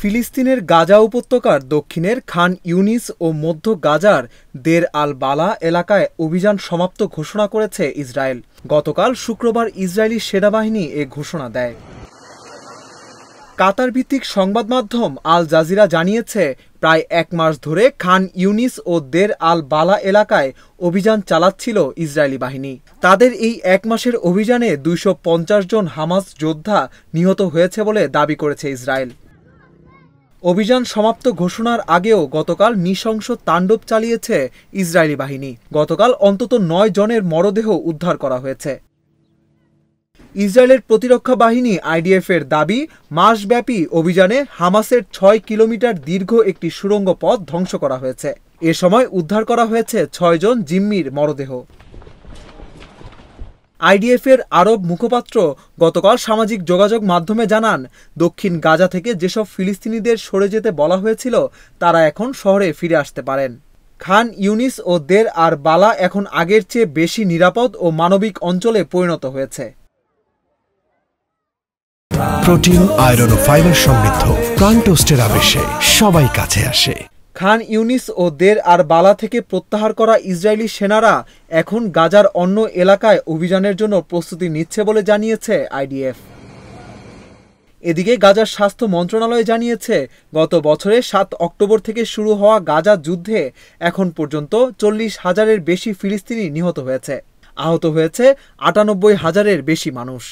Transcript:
ফিলিস্তিনের গাজা উপত্যকার দক্ষিণের খান ইউনিস ও মধ্য গাজার দের আল বালা এলাকায় অভিযান সমাপ্ত ঘোষণা করেছে ইসরায়েল। গতকাল শুক্রবার ইসরায়েলি সেনাবাহিনী এ ঘোষণা দেয়। কাতার ভিত্তিক সংবাদ মাধ্যম আল জাজিরা জানিয়েছে, প্রায় এক মাস ধরে খান ইউনিস ও দের আল বালা এলাকায় অভিযান চালাচ্ছিল ইসরায়েলি বাহিনী। তাদের এই এক মাসের অভিযানে 250 জন হামাস যোদ্ধা নিহত হয়েছে বলে দাবি করেছে ইসরায়েল। অভিযান সমাপ্ত ঘোষণার আগেও গতকাল নৃশংস তাণ্ডব চালিয়েছে ইসরায়েলি বাহিনী। গতকাল অন্তত 9 জনের মরদেহ উদ্ধার করা হয়েছে। ইসরায়েলের প্রতিরক্ষা বাহিনী আইডিএফ এর দাবি, মাসব্যাপী অভিযানে হামাসের 6 কিলোমিটার দীর্ঘ একটি সুড়ঙ্গ পথ ধ্বংস করা হয়েছে। এ সময় উদ্ধার করা হয়েছে 6 জন জিম্মির মরদেহ। আইডিএফ এর আরব মুখপাত্র গতকাল সামাজিক যোগাযোগ মাধ্যমে জানান, দক্ষিণ গাজা থেকে যেসব ফিলিস্তিনিদের সরে যেতে বলা হয়েছিল তারা এখন শহরে ফিরে আসতে পারেন। খান ইউনিস ও দের আর বালা এখন আগের চেয়ে বেশি নিরাপদ ও মানবিক অঞ্চলে পরিণত হয়েছে। প্রোটিন, আয়রন ও ফাইবার সমৃদ্ধ প্রাণ টোস্টের আবেশে সবাই কাছে আসে। খান ইউনিস ও দের আর বালা থেকে প্রত্যাহার করা ইসরায়েলি সেনারা এখন গাজার অন্য এলাকায় অভিযানের জন্য প্রস্তুতি নিচ্ছে বলে জানিয়েছে আইডিএফ। এদিকে গাজার স্বাস্থ্য মন্ত্রণালয় জানিয়েছে, গত বছরের 7 অক্টোবর থেকে শুরু হওয়া গাজা যুদ্ধে এখন পর্যন্ত 40,000-এর বেশি ফিলিস্তিনি নিহত হয়েছে। আহত হয়েছে 98,000-এর বেশি মানুষ।